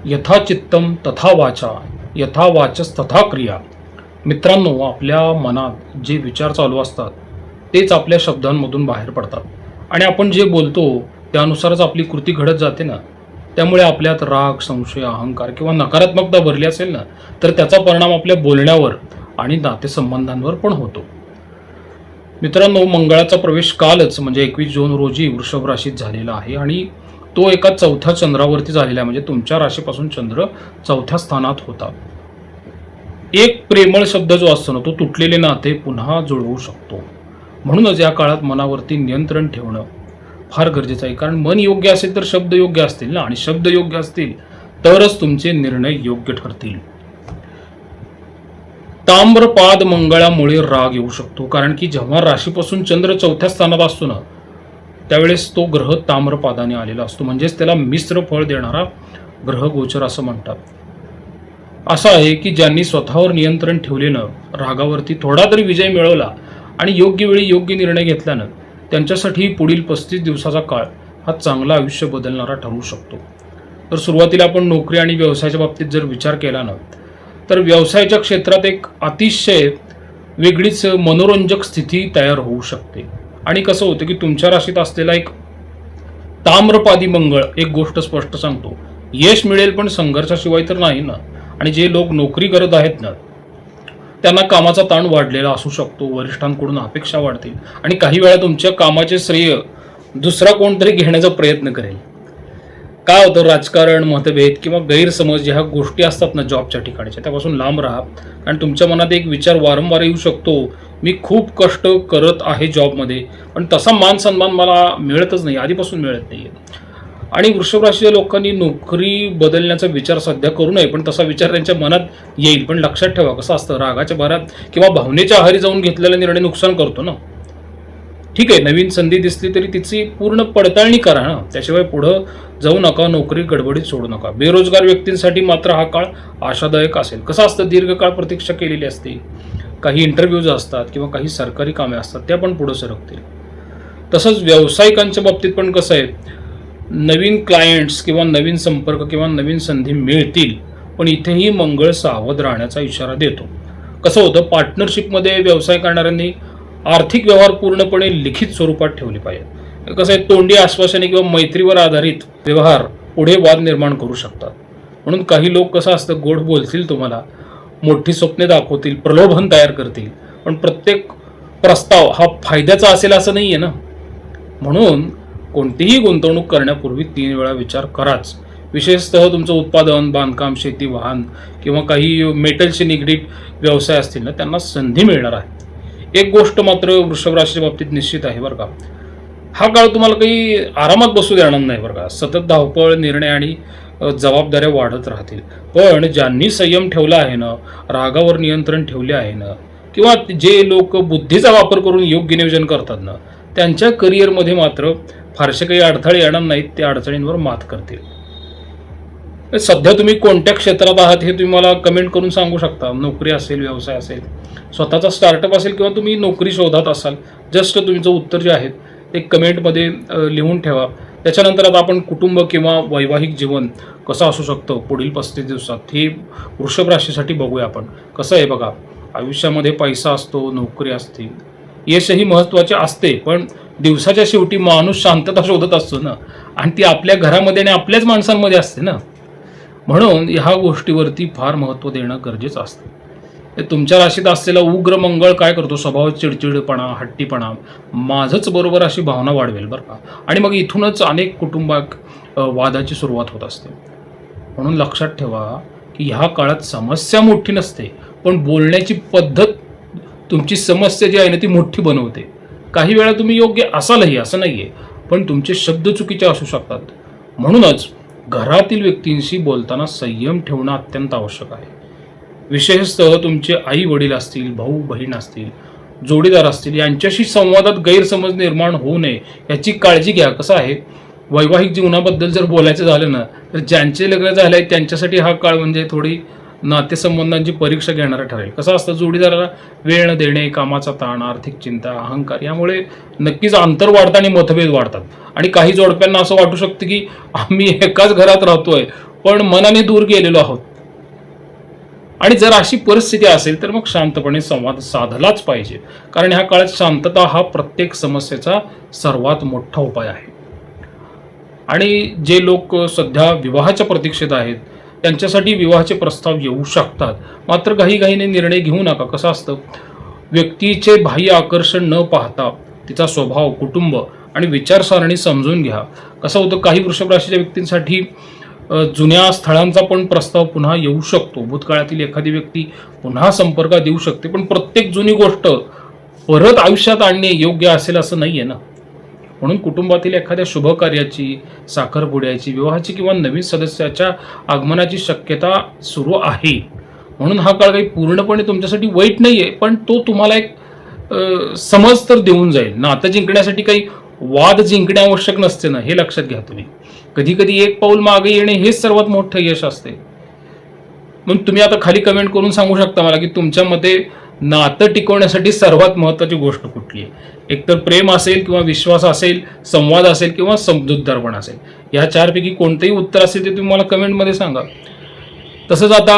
यथा चित्तम तथा वाचा, यथा वाचस तथा क्रिया. मित्रांनो, आपल्या मनात जे विचार चालू असतात तेच आपल्या शब्दांमधून बाहेर पडतात आणि आपण जे बोलतो त्यानुसारच आपली कृती घडत जाते ना. त्यामुळे आपल्यात राग, संशय, अहंकार किंवा नकारात्मकता भरली असेल ना, तर त्याचा परिणाम आपल्या बोलण्यावर आणि नातेसंबंधांवर पण होतो. मित्रांनो, मंगळाचा प्रवेश कालच म्हणजे 21 जून रोजी वृषभ राशीत झालेला आहे आणि तो एका चौथ्या चंद्रावरती झालेला आहे. म्हणजे तुमच्या राशीपासून चंद्र चौथ्या स्थानात होता. एक प्रेमळ शब्द जो असतो ना, तो तुटलेले नाते पुन्हा जुळवू शकतो. म्हणूनच या काळात मनावरती नियंत्रण ठेवणं फार गरजेचं आहे. कारण मन योग्य असेल तर शब्द योग्य असतील ना, आणि शब्द योग्य असतील तरच तुमचे निर्णय योग्य ठरतील. ताम्रपाद मंगळामुळे राग येऊ शकतो. कारण की जेव्हा राशीपासून चंद्र चौथ्या स्थानात असतो ना, त्यावेळेस तो ग्रह ताम्रपादाने आलेला असतो. म्हणजेच त्याला मिश्र फळ देणारा ग्रह गोचर असं म्हणतात. असं आहे की ज्यांनी स्वतःवर नियंत्रण ठेवलेलं, रागावरती थोडा तरी विजय मिळवला आणि योग्य वेळी योग्य निर्णय घेतल्यानं त्यांच्यासाठी पुढील 35 दिवसाचा काळ हा चांगला आयुष्य बदलणारा ठरू शकतो. तर सुरुवातीला आपण नोकरी आणि व्यवसायाच्या बाबतीत जर विचार केला ना, तर व्यवसायाच्या क्षेत्रात एक अतिशय वेगळीच मनोरंजक स्थिती तयार होऊ शकते. आणि कसं होतं की तुमच्या राशीत असलेला एक ताम्रपादी मंगळ एक गोष्ट स्पष्ट सांगतो, यश मिळेल पण संघर्षाशिवाय तर नाही ना. आणि जे लोक नोकरी करत आहेत ना, त्यांना कामाचा ताण वाढलेला असू शकतो, वरिष्ठांकडून अपेक्षा वाढतील आणि काही वेळा तुमच्या कामाचे श्रेय दुसरा कोणतरी घेण्याचा प्रयत्न करेल. काय होतं, राजकारण, मतभेद किंवा गैरसमज ह्या गोष्टी असतात ना जॉबच्या ठिकाणच्या, त्यापासून लांब राहा. कारण तुमच्या मनात एक विचार वारंवार येऊ शकतो, मी खूप कष्ट करत आहे जॉबमध्ये पण तसा मान सन्मान मला मिळतच नाही, आधीपासून मिळत नाही. आणि वृषभ राशीच्या लोकांनी नोकरी बदलण्याचा विचार सध्या करू नये, पण तसा विचार त्यांच्या मनात येईल. पण लक्षात ठेवा, कसं असतं, रागाच्या भरात किंवा भावनेच्या आहारी जाऊन घेतलेला निर्णय नुकसान करतो ना. ठीक आहे, नवीन संधी दिसली तरी तिची पूर्ण पडताळणी करा ना, त्याशिवाय पुढं जाऊ नका, नोकरी गडबडीत सोडू नका. बेरोजगार व्यक्तींसाठी मात्र हा काळ आशादायक असेल. कसं असतं, दीर्घकाळ प्रतीक्षा केलेली असते, काही इंटरव्ह्यूज असतात किंवा काही सरकारी कामे असतात, त्या पण पुढे सरकतील. तसंच व्यावसायिकांच्या बाबतीत पण कसं आहे, नवीन क्लायंट्स किंवा नवीन संपर्क किंवा नवीन संधी मिळतील, पण इथेही मंगळ सावध राहण्याचा इशारा देतो. कसं होतं, पार्टनरशिपमध्ये व्यवसाय करणाऱ्यांनी आर्थिक व्यवहार पूर्णपणे लिखित स्वरूपात ठेवले पाहिजे. कसं आहे, तोंडी आश्वासने किंवा मैत्रीवर आधारित व्यवहार पुढे वाद निर्माण करू शकतात. म्हणून काही लोक कसं असतं, गोड बोलतील, तुम्हाला मोठी स्वप्ने दाखवतील, प्रलोभन तयार करतील, पण प्रत्येक प्रस्ताव हा फायद्याचा असेल असं नाही आहे ना. म्हणून कोणतीही गुंतवणूक करण्यापूर्वी 3 वेळा विचार कराच. विशेषतः तुमचं उत्पादन, बांधकाम, शेती, वाहन किंवा काही मेटलशी निगडीत व्यवसाय असतील ना, त्यांना संधी मिळणार आहे. एक गोष्ट मात्र वृषभ राशीच्या बाबतीत निश्चित आहे बरं का, हा काळ तुम्हाला काही आरामात बसू देणार नाही बरं का. सतत धावपळ, निर्णय आणि जबाबदाऱ्या वाढत राहतील. पण ज्यांनी संयम ठेवला आहे ना, रागावर नियंत्रण ठेवले आहे ना, किंवा जे लोक बुद्धीचा वापर करून योग्य नियोजन करतात ना, त्यांच्या करिअरमध्ये मात्र फारसे काही अडथळे येणार नाहीत. त्या अडचणींवर मात करतील. सध्या तुम्ही कोणत्या क्षेत्रात आहात हे तुम्ही मला कमेंट करून सांगू शकता. नोकरी असेल, व्यवसाय असेल, स्वतःचा स्टार्टअप असेल किंवा तुम्ही नोकरी शोधात असाल, जस्ट तुमचं उत्तर जे आहे ते कमेंटमध्ये लिहून ठेवा. त्याच्यानंतर आता आपण कुटुंब किंवा वैवाहिक जीवन कसं असू शकतं पुढील 35 दिवसात हे वृषभ राशीसाठी बघूया आपण. कसं आहे बघा, आयुष्यामध्ये पैसा असतो, नोकरी असते, यशही महत्त्वाचे असते, पण दिवसाच्या शेवटी माणूस शांतता शोधत असतो ना, आणि ती आपल्या घरामध्ये आणि आपल्याच माणसांमध्ये असते ना. म्हणून ह्या गोष्टीवरती फार महत्त्व देणं गरजेचं असतं. तुमच्या राशीत असलेला उग्र मंगळ काय करतो, स्वभाव चिडचिडपणा, हट्टीपणा, माझंच बरोबर अशी भावना वाढवेल बरं का. आणि मग इथूनच अनेक कुटुंबात वादाची सुरुवात होत असते. म्हणून लक्षात ठेवा की ह्या काळात समस्या मोठी नसते, पण बोलण्याची पद्धत तुमची समस्या जी आहे ना ती मोठी बनवते. काही वेळा तुम्ही योग्य असालही असं नाही आहे, पण तुमचे शब्द चुकीचे असू शकतात. म्हणूनच घरातील व्यक्तींशी बोलताना संयम ठेवणं अत्यंत आवश्यक आहे. विशेषतः तुमचे आई वडील असतील, भाऊ बहीण असतील, जोडीदार असतील, यांच्याशी संवादात गैरसमज निर्माण होऊ नये याची काळजी घ्या. कसं आहे, वैवाहिक जीवनाबद्दल जर बोलायचं झालं ना, तर ज्यांचे लग्न झाले आहे त्यांच्यासाठी हा काळ म्हणजे थोडी नातेसंबंधांची परीक्षा घेणारा ठरेल. कसं असतं, जोडीदाराला वेळ न देणे, कामाचा ताण, आर्थिक चिंता, अहंकार यामुळे नक्कीच अंतर वाढतं आणि मतभेद वाढतात. आणि काही जोडप्यांना असं वाटू शकतं की आम्ही एकाच घरात राहतोय पण मनाने दूर गेलेलो आहोत. आणि जर अशी परिस्थिती असेल तर मग शांतपणे संवाद साधलाच पाहिजे, कारण ह्या काळात शांतता हा प्रत्येक समस्येचा सर्वात मोठा उपाय आहे. आणि जे लोक सध्या विवाहाच्या प्रतीक्षेत आहेत त्यांच्यासाठी विवाहाचे प्रस्ताव येऊ शकतात. मात्र घाईघाईने निर्णय घेऊ नका. कसं असतं, व्यक्तीचे बाह्य आकर्षण न पाहता तिचा स्वभाव, कुटुंब आणि विचारसरणी समजून घ्या. कसं होतं, काही वृषभ राशीच्या व्यक्तींसाठी जुन्या स्थळांचा पण प्रस्ताव पुन्हा येऊ शकतो. भूतकाळातील एखादी व्यक्ती पुन्हा संपर्कात येऊ शकते, पण प्रत्येक जुनी गोष्ट परत आयुष्यात आणणे योग्य असेल असं नाहीये ना. म्हणून कुटुंबातील एखाद्या शुभ कार्याची, साखरपुड्याची, विवाहाची किंवा नवीन सदस्याच्या आगमनाची शक्यता सुरू आहे. म्हणून हा काळ काही पूर्णपणे तुमच्यासाठी वाईट नाहीये, पण तो तुम्हाला एक समज तर देऊन जाईल. नातं जिंकण्यासाठी काही वाद जिंकणे आवश्यक नसते ना, हे लक्षात घ्या तुम्ही. कधी कधी एक पाऊल मागे येणे हेच सर्वात मोठं यश असते. म्हणून तुम्ही आता खाली कमेंट करून सांगू शकता मला की तुमच्या मते नातं टिकवण्यासाठी सर्वात महत्त्वाची गोष्ट कुठली आहे. एकतर प्रेम असेल किंवा विश्वास असेल, संवाद असेल किंवा समजूतदारपण असेल. या चारपैकी कोणतेही उत्तर असेल ते तुम्ही मला कमेंटमध्ये सांगा. तसंच आता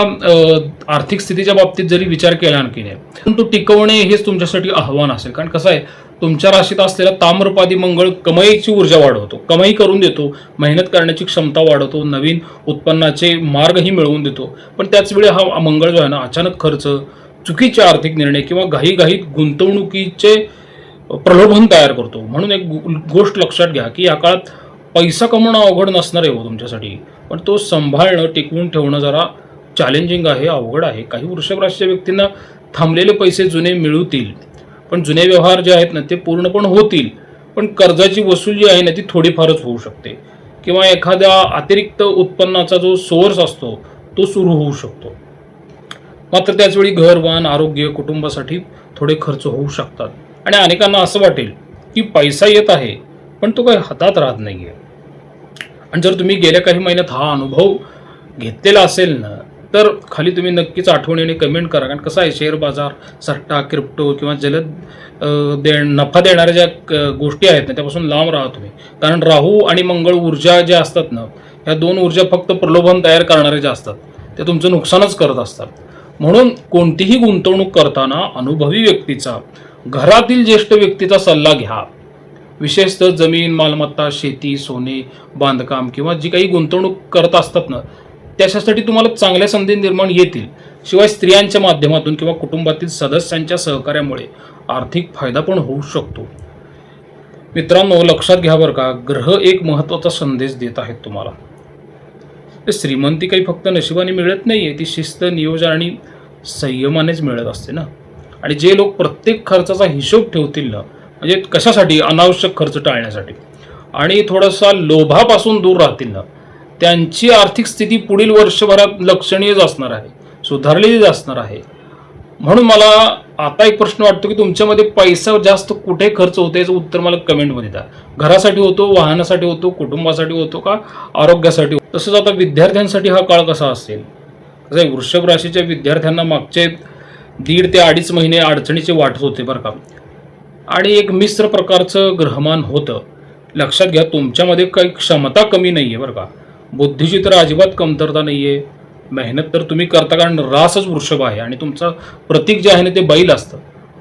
आर्थिक स्थितीच्या बाबतीत जरी विचार केला आणखी नाही, परंतु टिकवणे हेच तुमच्यासाठी आव्हान असेल. कारण कसं आहे, तुमच्या राशीत असलेला ताम्रपादी मंगळ कमाईची ऊर्जा वाढवतो, कमाई करून देतो, मेहनत करण्याची क्षमता वाढवतो, नवीन उत्पन्नाचे मार्गही मिळवून देतो. पण त्याच वेळी हा मंगळ जो आहे ना, अचानक खर्च, चुकीचे आर्थिक निर्णय किंवा घाईघाईत गुंतवणुकीचे प्रलोभन तयार करतो. म्हणून एक गोष्ट लक्षात घ्या की या काळात पैसा कमवणं अवघड नसणार आहे हो तुमच्यासाठी, पण तो सांभाळणं, टिकवून ठेवणं जरा चॅलेंजिंग आहे, अवघड आहे. काही वृषभ राशीच्या व्यक्तींना थांबलेले पैसे जुने मिळतील, पण जुने व्यवहार जे आहेत ना ते पूर्णपण होतील. पण कर्जाची वसूल जी आहे ना ती थोडीफारच होऊ शकते, किंवा एखाद्या अतिरिक्त उत्पन्नाचा जो सोर्स असतो तो सुरू होऊ शकतो. मात्र त्याचवेळी घर, वाहन, आरोग्य, कुटुंबासाठी थोडे खर्च होऊ शकतात. आणि अनेकांना असं वाटेल की पैसा येत आहे पण तो काही हातात राहत नाहीये. आणि जर तुम्ही गेल्या काही महिन्यात हा अनुभव घेतलेला असेल ना, तर खाली तुम्ही नक्कीच आठवणीने कमेंट करा. कारण कसं आहे, शेअर बाजार, सट्टा, क्रिप्टो किंवा जलद नफा देणाऱ्या ज्या गोष्टी आहेत ना त्यापासून लांब राहा तुम्ही. कारण राहू आणि मंगळ ऊर्जा ज्या असतात ना, ह्या दोन ऊर्जा फक्त प्रलोभन तयार करणारे ज्या असतात ते तुमचं नुकसानच करत असतात. म्हणून कोणतीही गुंतवणूक करताना अनुभवी व्यक्तीचा, घरातील ज्येष्ठ व्यक्तीचा सल्ला घ्या. विशेषतः जमीन, मालमत्ता, शेती, सोने, बांधकाम किंवा जी काही गुंतवणूक करत असतात ना त्याच्यासाठी तुम्हाला चांगल्या संधी निर्माण येतील. शिवाय स्त्रियांच्या माध्यमातून किंवा कुटुंबातील सदस्यांच्या सहकार्यामुळे आर्थिक फायदा पण होऊ शकतो. मित्रांनो, लक्षात घ्या बरं का, ग्रह एक महत्त्वाचा संदेश देत आहेत तुम्हाला. श्रीमंती काही फक्त नशिबाने मिळत नाहीये, ती शिस्त, नियोजन आणि संयमानेच मिळत असते ना. आणि जे लोक प्रत्येक खर्चाचा हिशोब ठेवतील ना, म्हणजे कशासाठी, अनावश्यक खर्च टाळण्यासाठी आणि थोडासा लोभापासून दूर राहतील ना, त्यांची आर्थिक स्थिती पुढील वर्षभरात लक्षणीय असणार आहे, सुधारलेली असणार आहे. म्हणून मला आता एक प्रश्न वाटतो की तुमच्यामध्ये पैसा जास्त कुठे खर्च होतो याचं उत्तर मला कमेंटमध्ये द्या. घरासाठी होतो, वाहनासाठी होतो, कुटुंबासाठी होतो का आरोग्यासाठी? तसंच आता विद्यार्थ्यांसाठी हा काळ कसा असेल? कसं आहे, वृषभ राशीच्या विद्यार्थ्यांना मागचे 1.5 ते 2.5 महिने अडचणीचे वाटत होते बरं का. आणि एक मिश्र प्रकारचं ग्रहमान होतं. लक्षात घ्या, तुमच्यामध्ये काही क्षमता कमी नाही आहे बरं का. बुद्धीची तर अजिबात कमतरता नाही आहे. मेहनत तर तुम्ही करता, कारण रासच वृषभ आहे आणि तुमचं प्रतीक जे आहे ना ते बैल असतं.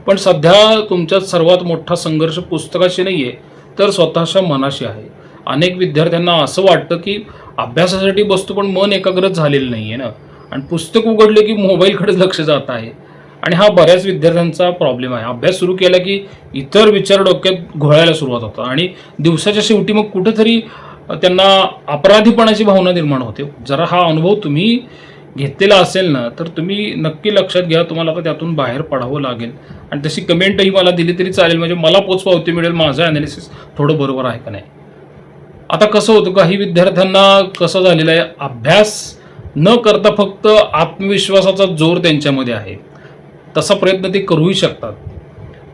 पण सध्या तुमच्यात सर्वात मोठा संघर्ष पुस्तकाशी नाही आहे तर स्वतःच्या मनाशी आहे. अनेक विद्यार्थ्यांना असं वाटतं की अभ्यासासाठी बसतो पण मन एकाग्रच झालेलं नाही आहे ना, आणि पुस्तक उघडले की मोबाईलकडेच लक्ष जात आहे. आणि हा बऱ्याच विद्यार्थ्यांचा प्रॉब्लेम आहे. अभ्यास सुरू केला की इतर विचार डोक्यात घोळायला सुरुवात होतात आणि दिवसाच्या शेवटी मग कुठेतरी त्यांना अपराधीपणाची भावना निर्माण होते. जरा हा अनुभव तुम्ही घेतलेला असेल ना तर तुम्ही नक्की लक्षात घ्या, तुम्हाला आता त्यातून बाहेर पडावं लागेल. आणि तशी कमेंटही मला दिली तरी चालेल, म्हणजे मला पोचपावती मिळेल, माझं ॲनालिसिस थोडं बरोबर आहे का नाही. आता कसं होतं, काही विद्यार्थ्यांना कसं झालेलं आहे, अभ्यास न करता फक्त आत्मविश्वासाचा जोर त्यांच्यामध्ये आहे. तसा प्रयत्न ते करूही शकतात,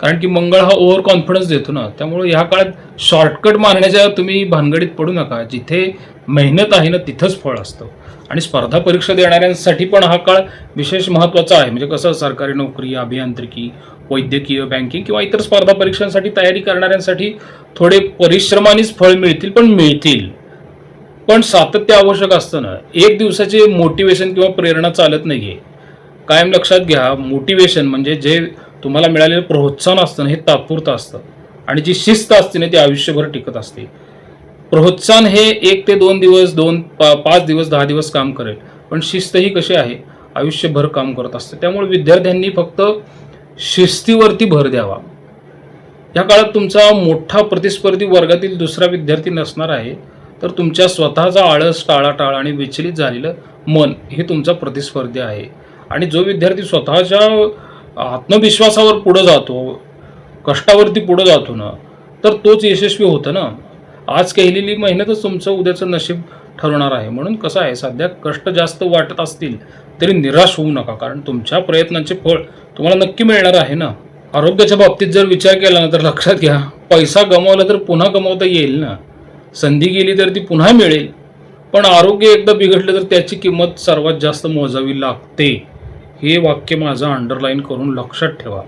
कारण की मंगळ हा ओव्हर कॉन्फिडन्स देतो ना. त्यामुळे ह्या काळात शॉर्टकट मारण्याच्या तुम्ही भानगडीत पडू नका. जिथे मेहनत आहे ना तिथंच फळ असतं. आणि स्पर्धा परीक्षा देणाऱ्यांसाठी पण हा काळ विशेष महत्त्वाचा आहे. म्हणजे कसं, सरकारी नोकरी, अभियांत्रिकी, वैद्यकीय, बँकिंग किंवा इतर स्पर्धा परीक्षांसाठी तयारी करणाऱ्यांसाठी थोडे परिश्रमानेच फळ मिळतील, पण मिळतील. पण सातत्य आवश्यक असतं ना. एक दिवसाचे मोटिवेशन किंवा प्रेरणा चालत नाहीये. कायम लक्षात घ्या, मोटिवेशन म्हणजे जे तुम्हाला मिळालेलं प्रोत्साहन असतं ना, हे तात्पुरतं असतं आणि जी शिस्त असते ना ती आयुष्यभर टिकत असते. प्रोत्साहन हे 1 ते 2 दिवस, 5 दिवस, 10 दिवस काम करेल. पण शिस्त ही कशी आहे, आयुष्यभर काम करत असते. त्यामुळे विद्यार्थ्यांनी फक्त शिस्तीवरती भर द्यावा. या काळात तुमचा मोठा प्रतिस्पर्धी वर्गातील दुसरा विद्यार्थी नसणार आहे, तर तुमच्या स्वतःचा आळस, टाळाटाळ आणि विचलित झालेलं मन हे तुमचा प्रतिस्पर्धी आहे. आणि जो विद्यार्थी स्वतःच्या आत्मविश्वासावर पुढे जातो, कष्टावरती पुढे जातो ना, तर तोच यशस्वी होतो ना. आज केलेली मेहनतच तुमचं उद्याचं नशीब ठरवणार आहे. म्हणून कसं आहे, सध्या कष्ट जास्त वाटत असतील तरी निराश होऊ नका, कारण तुमच्या प्रयत्नांचे फळ तुम्हाला नक्की मिळणार आहे ना. आरोग्याच्या बाबतीत जर विचार केला ना, तर लक्षात घ्या, पैसा गमावला तर पुन्हा कमवता येईल ना. संधी गेली तर ती पुन्हा मिळेल. पण आरोग्य एकदा बिघडलं तर त्याची किंमत सर्वात जास्त मोजावी लागते. हे वाक्य माझं अंडरलाईन करून लक्षात ठेवा.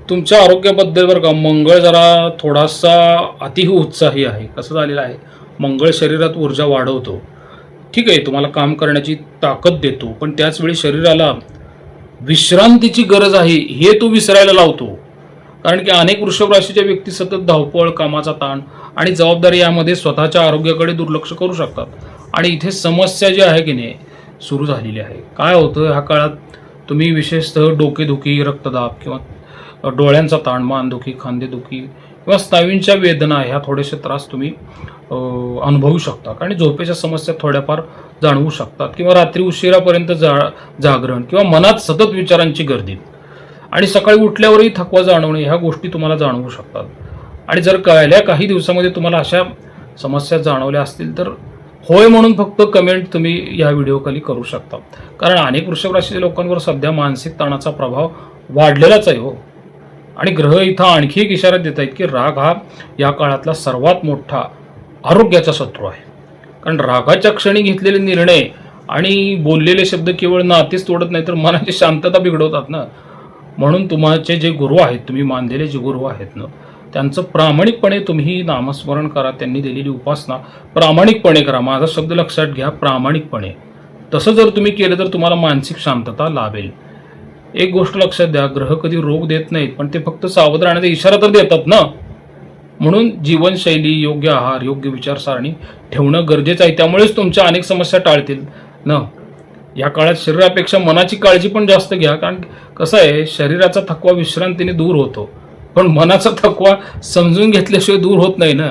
तुमच्या आरोग्याबद्दल बरं का, मंगळ जरा थोडासा अति उत्साही आहे. कसं झालेलं आहे, मंगळ शरीरात ऊर्जा वाढवतो. ठीक आहे, तुम्हाला काम करण्याची ताकद देतो, पण त्याचवेळी शरीराला विश्रांतीची गरज आहे हे तो विसरायला लावतो. कारण की अनेक वृषभ राशीच्या व्यक्ती सतत धावपळ, कामाचा ताण आणि जबाबदारी यामध्ये स्वतःच्या आरोग्याकडे दुर्लक्ष करू शकतात. आणि इथे समस्या जी आहे की नाही सुरू झालेली आहे. काय होतं, ह्या काळात तुम्ही विशेषतः डोकेदुखी, रक्तदाब किंवा डोळ्यांचा ताण, मानदुखी, खांदेदुखी किंवा स्नायूंच्या वेदना ह्या थोडेसे त्रास तुम्ही अनुभवू शकता. आणि झोपेच्या समस्या थोड्याफार जाणवू शकतात किंवा रात्री उशिरापर्यंत जागरण किंवा मनात सतत विचारांची गर्दी आणि सकाळी उठल्यावरही थकवा जाणवणे ह्या गोष्टी तुम्हाला जाणवू शकतात. आणि जर गेल्या काही दिवसामध्ये तुम्हाला अशा समस्या जाणवल्या असतील तर होय म्हणून फक्त कमेंट तुम्ही या व्हिडिओखाली करू शकता. कारण अनेक वृषभ राशीच्या लोकांवर सध्या मानसिक ताणाचा प्रभाव वाढलेलाच आहे हो. आणि ग्रह इथं आणखी एक इशारा देत आहेत की राग हा या काळातला सर्वात मोठा आरोग्याचा शत्रू आहे. कारण रागाच्या क्षणी घेतलेले निर्णय आणि बोललेले शब्द केवळ नातेच तोडत नाही तर मनाची शांतता बिघडवतात ना. म्हणून तुमचे जे गुरु आहेत, तुम्ही मानलेले जे गुरु आहेत ना, त्यांचं प्रामाणिकपणे तुम्ही नामस्मरण करा. त्यांनी दिलेली उपासना प्रामाणिकपणे करा. माझा शब्द लक्षात घ्या, प्रामाणिकपणे. तसं जर तुम्ही केलं तर तुम्हाला मानसिक शांतता लाभेल. एक गोष्ट लक्षात द्या, ग्रह कधी रोग देत नाहीत, पण ते फक्त सावध राहण्याचा इशारा तर देतात ना. म्हणून जीवनशैली, योग्य आहार, योग्य विचारसरणी ठेवणं गरजेचं आहे. त्यामुळेच तुमच्या अनेक समस्या टाळतील ना. या काळात शरीरापेक्षा मनाची काळजी पण जास्त घ्या. कारण कसं आहे, शरीराचा थकवा विश्रांतीने दूर होतो, पण मनाचा थकवा समजून घेतल्याशिवाय दूर होत नाही ना.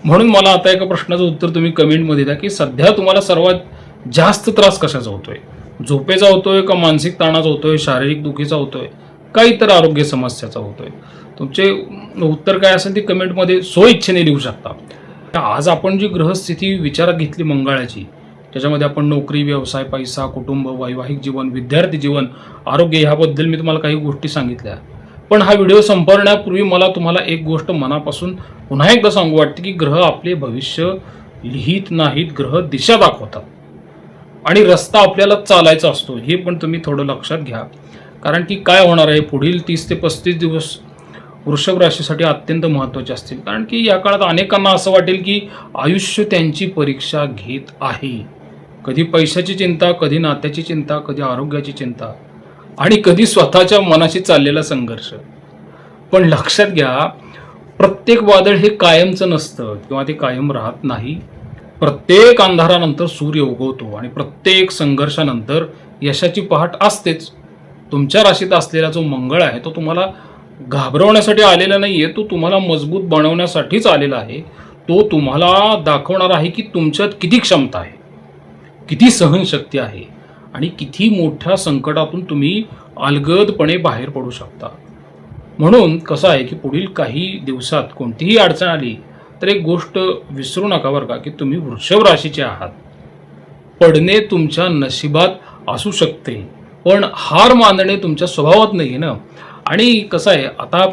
म्हणून मला आता एका प्रश्नाचं उत्तर तुम्ही कमेंटमध्ये द्या की सध्या तुम्हाला सर्वात जास्त त्रास कशाचा होतोय? झोपेचा होतोय का मानसिक ताणाचा होतोय, शारीरिक दुखीचा होतोय का इतर आरोग्य समस्याचा होतोय? तुमचे उत्तर काय असेल ते कमेंटमध्ये स्वइच्छेने लिहू शकता. आज आपण जी ग्रहस्थिती विचारात घेतली मंगळाची, त्याच्यामध्ये आपण नोकरी, व्यवसाय, पैसा, कुटुंब, वैवाहिक जीवन, विद्यार्थी जीवन, आरोग्य ह्याबद्दल मी तुम्हाला काही गोष्टी सांगितल्या. पण हा व्हिडिओ संपवण्यापूर्वी मला तुम्हाला एक गोष्ट मनापासून पुन्हा एकदा सांगू वाटते की ग्रह आपले भविष्य लिहित नाहीत, ग्रह दिशा दाखवतात आणि रस्ता आपल्याला चालायचा असतो. हे पण तुम्ही थोडं लक्षात घ्या. कारण की काय होणार आहे, पुढील 30 ते 35 दिवस वृषभ राशीसाठी अत्यंत महत्त्वाचे असतील. कारण की या काळात अनेकांना असं वाटेल की आयुष्य त्यांची परीक्षा घेत आहे. कधी पैशाची चिंता, कधी नात्याची चिंता, कधी आरोग्याची चिंता आणि कधी स्वतःच्या मनाशी चाललेला संघर्ष. पण लक्षात घ्या, प्रत्येक वादळ हे कायमचं नसतं किंवा ते कायम राहत नाही. प्रत्येक अंधारानंतर सूर्य उगवतो आणि प्रत्येक संघर्षानंतर यशाची पहाट असतेच. तुमच्या राशीत असलेला जो मंगळ आहे तो तुम्हाला घाबरवण्यासाठी आलेला नाहीये, तो तुम्हाला मजबूत बनवण्यासाठीच आलेला आहे. तो तुम्हाला दाखवणार आहे की तुमच्यात किती क्षमता आहे, किती सहनशक्ती आहे आणि किती मोठ्या संकटातून तुम्ही अलगदपणे बाहेर पडू शकता. म्हणून कसं आहे की पुढील काही दिवसात कोणतीही अडचण आली तर एक गोष्ट विसरू नका बरं का, की तुम्ही वृषभ राशीचे आहात. पडणे तुमच्या नशिबात असू शकते, पण हार मानणे तुमच्या स्वभावात नाही ना. आणि कसं आहे, आता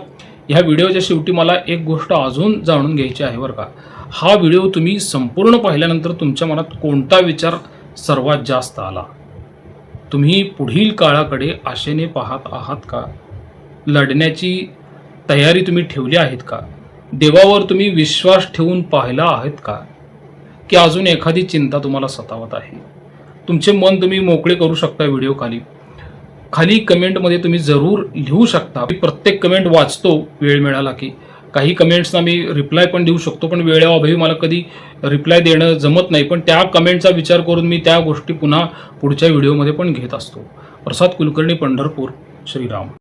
ह्या व्हिडिओच्या शेवटी मला एक गोष्ट अजून जाणून घ्यायची आहे बरं का. हा व्हिडिओ तुम्ही संपूर्ण पाहिल्यानंतर तुमच्या मनात कोणता विचार सर्वात जास्त आला? तुम्ही पुढील काळाकडे आशेने पाहत आहात का? लढण्याची तयारी तुम्ही ठेवली आहेत का? देवावर तुम्ही विश्वास ठेवून पाहिला आहेत का? की अजून एखादी चिंता तुम्हाला सतावत आहे. तुमचे मन तुम्ही मोकळे करू शकता व्हिडिओ खाली कमेंटमध्ये तुम्ही जरूर लिहू शकता. मी प्रत्येक कमेंट वाचतो वेळ मिळाला की. काही कमेंट्सना मी रिप्लाय पण देऊ शकतो, पण वेळेअभावी मला कधी रिप्लाय देणं जमत नाही. पण त्या कमेंटचा विचार करून मी त्या गोष्टी पुन्हा पुढच्या व्हिडिओमध्ये पण घेत असतो. प्रसाद कुलकर्णी, पंढरपूर. श्रीराम.